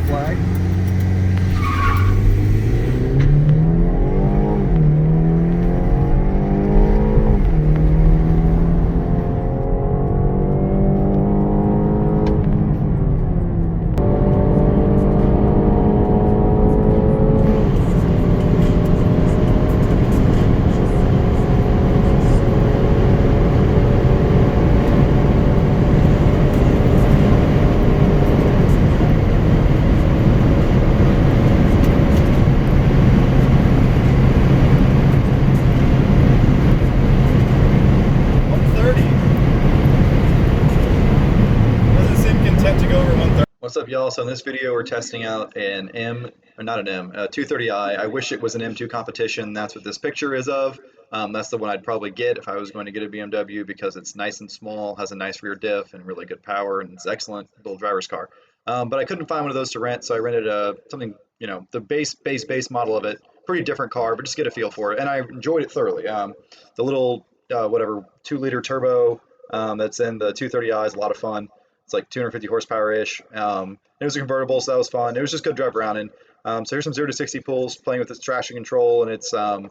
flag. What's up, y'all? So in this video we're testing out an M, or not an M, a 230i. I wish it was an M2 competition. That's what this picture is of. That's the one I'd probably get if I was going to get a BMW because it's nice and small, has a nice rear diff and really good power, and it's excellent little driver's car. But I couldn't find one of those to rent, so I rented something, you know, the base model of it. Pretty different car, but just get a feel for it, and I enjoyed it thoroughly. The little whatever 2-liter turbo that's in the 230i is a lot of fun. It's like 250 horsepower-ish. It was a convertible, so that was fun. It was just good to drive around in. So here's some 0 to 60 pulls, playing with its traction control and its, what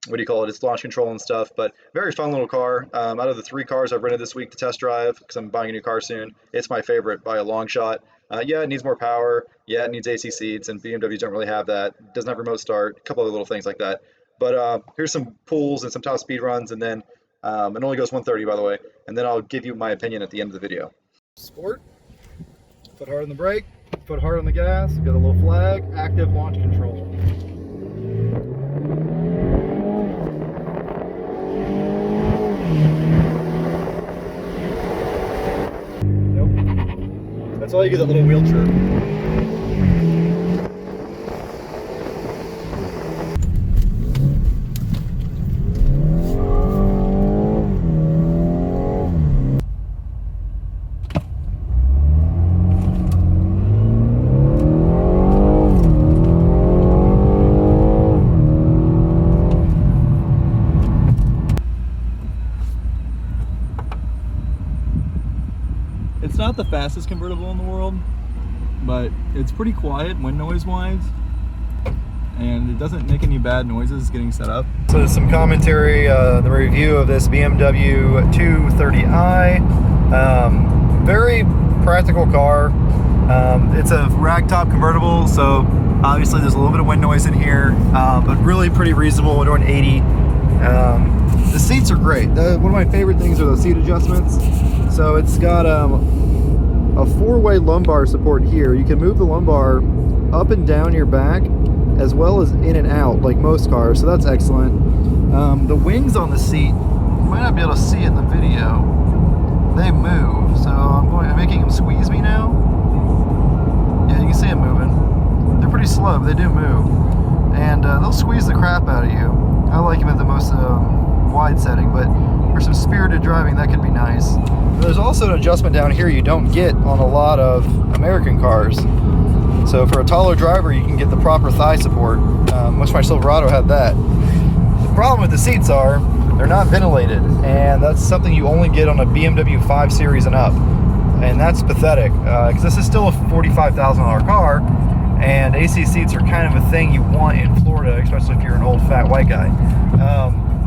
do you call it, its launch control and stuff. But very fun little car. Out of the 3 cars I've rented this week to test drive, because I'm buying a new car soon, it's my favorite by a long shot. Yeah, it needs more power. Yeah, it needs AC seats, and BMWs don't really have that. It doesn't have remote start, a couple other little things like that. But here's some pulls and some top speed runs, and then it only goes 130, by the way. And then I'll give you my opinion at the end of the video. Sport, foot hard on the brake, foot hard on the gas, got a little flag, active launch control. Nope. That's all you get, that little wheel chirp. It's not the fastest convertible in the world, but it's pretty quiet wind noise wise, and it doesn't make any bad noises getting set up. So there's some commentary, the review of this BMW 230i. Very practical car. It's a ragtop convertible, so obviously there's a little bit of wind noise in here, but really pretty reasonable. We're doing 80. The seats are great. One of my favorite things are the seat adjustments. So it's got a 4-way lumbar support here. You can move the lumbar up and down your back as well as in and out like most cars, so that's excellent. The wings on the seat, you might not be able to see it in the video, they move. So I'm making them squeeze me now. Yeah, you can see them moving. They're pretty slow, but they do move. And they'll squeeze the crap out of you. I like them at the most wide setting, but for some spirited driving, that could be nice. There's also an adjustment down here you don't get on a lot of American cars. So for a taller driver, you can get the proper thigh support, which my Silverado had that. The problem with the seats are they're not ventilated, and that's something you only get on a BMW 5 Series and up. And that's pathetic, because this is still a $45,000 car, and AC seats are kind of a thing you want in Florida, especially if you're an old fat white guy.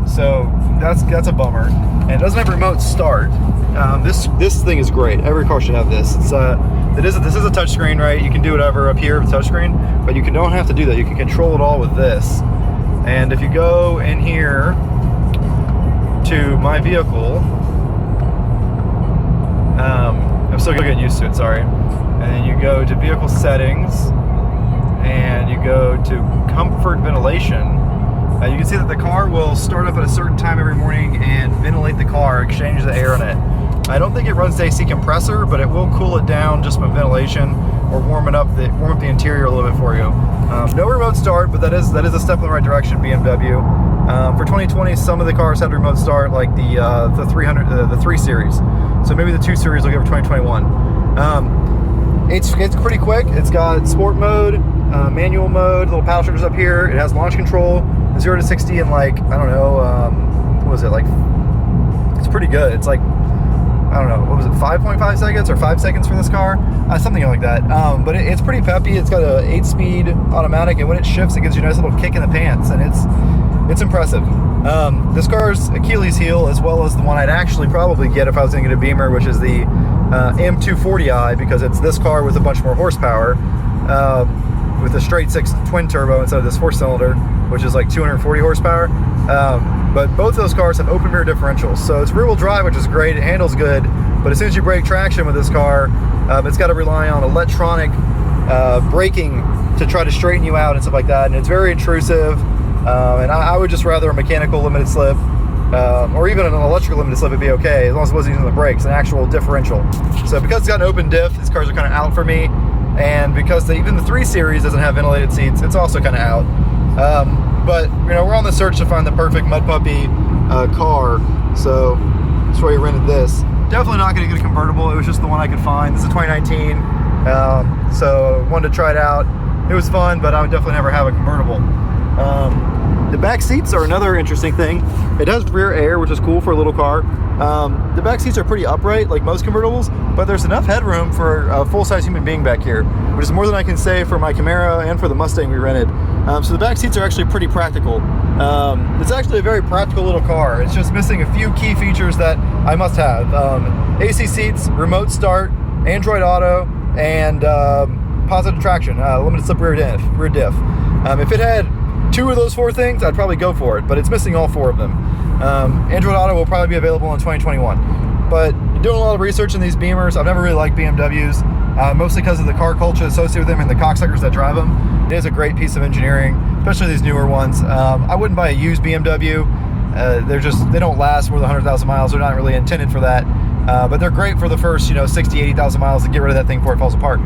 So that's a bummer, and it doesn't have remote start. This thing is great. Every car should have this. This is a touchscreen, right? You can do whatever up here with touchscreen, but you don't have to do that. You can control it all with this. And if you go in here to my vehicle, I'm still getting used to it. Sorry. And then you go to vehicle settings, and you go to comfort ventilation. You can see that the car will start up at a certain time every morning and ventilate the car, exchange the air in it. I don't think it runs the AC compressor, but it will cool it down just from ventilation or warm up the interior a little bit for you. No remote start, but that is a step in the right direction, BMW. For 2020, some of the cars had remote start, like the 3 Series. So maybe the 2 Series will get for 2021. It's pretty quick. It's got sport mode, manual mode, little paddle shifters up here. It has launch control, 0 to 60 in like, I don't know, what was it, like, it's pretty good. It's like, I don't know, what was it, 5.5 seconds or 5 seconds for this car? Something like that. But it's pretty peppy. It's got a 8-speed automatic, and when it shifts, it gives you a nice little kick in the pants, and it's impressive. This car's Achilles heel, as well as the one I'd actually probably get if I was going to get a Beamer, which is the M240i, because it's this car with a bunch more horsepower, with a straight 6 twin turbo instead of this 4-cylinder, which is like 240 horsepower. But both those cars have open rear differentials, so it's rear wheel drive, which is great. It handles good, but as soon as you break traction with this car, it's got to rely on electronic braking to try to straighten you out and stuff like that, and it's very intrusive. And I would just rather a mechanical limited slip, or even an electrical limited slip would be okay, as long as it wasn't using the brakes, an actual differential. So because it's got an open diff, these cars are kind of out for me, and because even the 3 Series doesn't have ventilated seats, it's also kind of out. But you know, we're on the search to find the perfect mud puppy car, so that's why we rented this. Definitely not going to get a convertible. It was just the one I could find. This is 2019, so I wanted to try it out. It was fun, but I would definitely never have a convertible. The back seats are another interesting thing. It has rear air, which is cool for a little car. The back seats are pretty upright, like most convertibles, but there's enough headroom for a full-size human being back here, which is more than I can say for my Camaro and for the Mustang we rented. So the back seats are actually pretty practical. It's actually a very practical little car. It's just missing a few key features that I must have. AC seats, remote start, Android Auto, and positive traction, limited slip rear diff. If it had 2 of those 4 things, I'd probably go for it, but it's missing all 4 of them. Android Auto will probably be available in 2021. But doing a lot of research in these Beamers, I've never really liked BMWs, mostly because of the car culture associated with them and the cocksuckers that drive them. It is a great piece of engineering, especially these newer ones. I wouldn't buy a used BMW. They don't last more than 100,000 miles. They're not really intended for that. But they're great for the first, 60, 80,000 miles to get rid of that thing before it falls apart.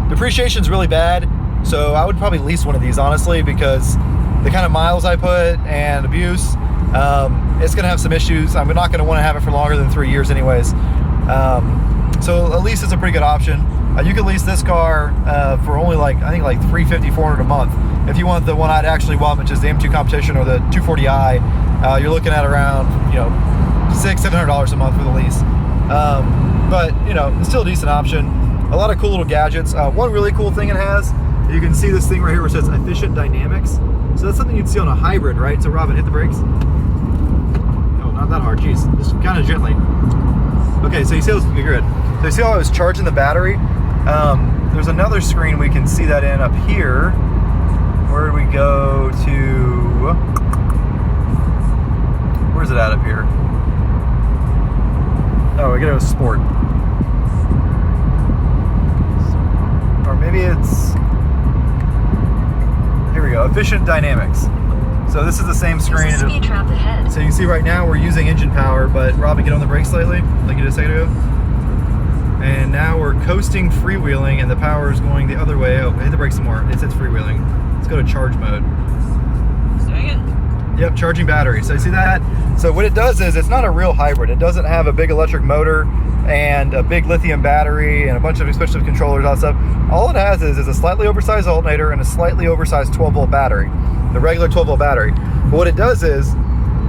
Depreciation's really bad. So I would probably lease one of these, honestly, because the kind of miles I put and abuse, it's going to have some issues. I'm not going to want to have it for longer than 3 years anyways. So a lease is a pretty good option. You can lease this car for only I think like $350, $400 a month. If you want the one I'd actually want, which is the M2 Competition or the 240i, you're looking at around $600, $700 a month for the lease. But it's still a decent option. A lot of cool little gadgets. One really cool thing it has, you can see this thing right here where it says Efficientdynamics. So that's something you'd see on a hybrid, right? So Robin, hit the brakes. Oh, not that hard, jeez. Just kind of gently. Okay, so you see those, you're good. So you see how I was charging the battery? There's another screen we can see that in up here. Where do we go to? Where's it at up here? Oh, we go to sport. Or maybe it's, here we go, Efficientdynamics. So this is the same screen. There's a speed trap ahead. So you can see right now we're using engine power, but Robin, get on the brakes slightly, like you did a second ago. And now we're coasting freewheeling, and the power is going the other way. Oh, hit the brakes some more. It's freewheeling. Let's go to charge mode. Doing it. Yep, charging battery. So you see that? So what it does is, it's not a real hybrid. It doesn't have a big electric motor and a big lithium battery and a bunch of expensive controllers, all that stuff. All it has is a slightly oversized alternator and a slightly oversized 12-volt battery, the regular 12-volt battery. But what it does is,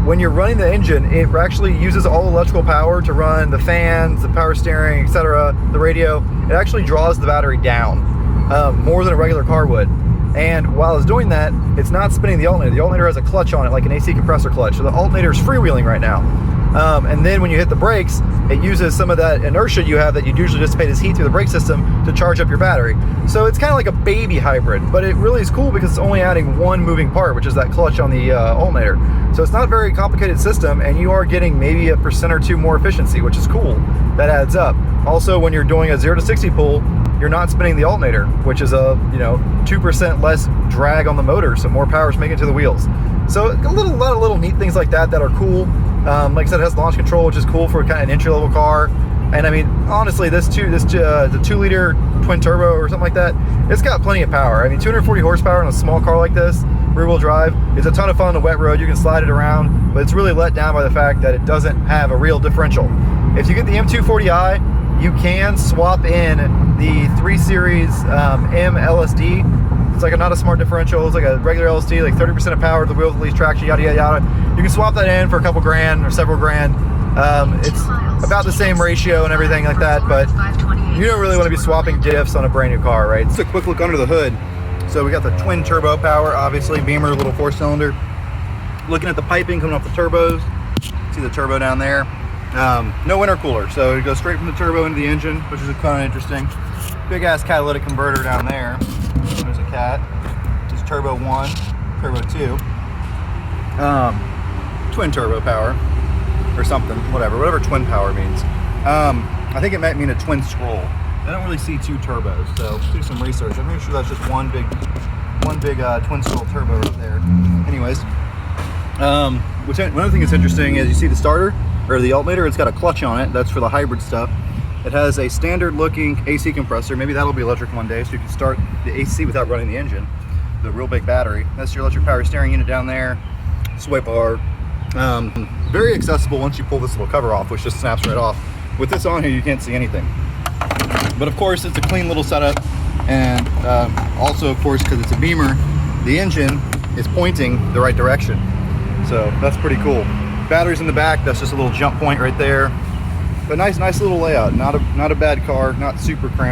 when you're running the engine, it actually uses all electrical power to run the fans, the power steering, etc., the radio. It actually draws the battery down more than a regular car would. And while it's doing that, it's not spinning the alternator. The alternator has a clutch on it, like an AC compressor clutch. So the alternator is freewheeling right now. And then when you hit the brakes, it uses some of that inertia you have that you'd usually dissipate as heat through the brake system to charge up your battery. So it's kind of like a baby hybrid, but it really is cool because it's only adding one moving part, which is that clutch on the alternator. So it's not a very complicated system, and you are getting maybe 1% or 2% more efficiency, which is cool. That adds up. Also, when you're doing a 0 to 60 pull, you're not spinning the alternator, which is a 2% less drag on the motor, so more power is making it to the wheels. So a lot of little neat things like that that are cool. Like I said, it has launch control, which is cool for kind of an entry-level car. And I mean, honestly, the 2-liter twin turbo or something like that, it's got plenty of power. I mean, 240 horsepower on a small car like this, rear-wheel drive, it's a ton of fun on the wet road. You can slide it around, but it's really let down by the fact that it doesn't have a real differential. If you get the M240i, you can swap in the 3 Series M LSD. It's like not a smart differential. It's like a regular LSD, like 30% of power to the wheels, at least traction, yada, yada, yada. You can swap that in for a couple grand or several grand. It's about the same ratio and everything like that, but you don't really want to be swapping diffs on a brand new car, right? Just a quick look under the hood. So we got the twin turbo power, obviously, Beamer, little 4-cylinder. Looking at the piping coming off the turbos, see the turbo down there. No intercooler, so it goes straight from the turbo into the engine, which is kind of interesting. Big ass catalytic converter down there. There's a cat. This is turbo 1, turbo 2. Twin turbo power or something, whatever twin power means. I think it might mean a twin scroll. I don't really see 2 turbos, so do some research. I'm pretty sure that's just one big twin scroll turbo right there. Anyways, one other thing that's interesting is you see the starter or the alternator. It's got a clutch on it. That's for the hybrid stuff. It has a standard looking AC compressor. Maybe that'll be electric one day, so you can start the AC without running the engine. The real big battery. That's your electric power steering unit down there. Sway bar. Very accessible once you pull this little cover off, which just snaps right off. With this on here, you can't see anything. But of course, it's a clean little setup. And also, of course, because it's a Beamer, the engine is pointing the right direction. So that's pretty cool. Batteries in the back, that's just a little jump point right there. But nice little layout. Not a bad car, not super cramped.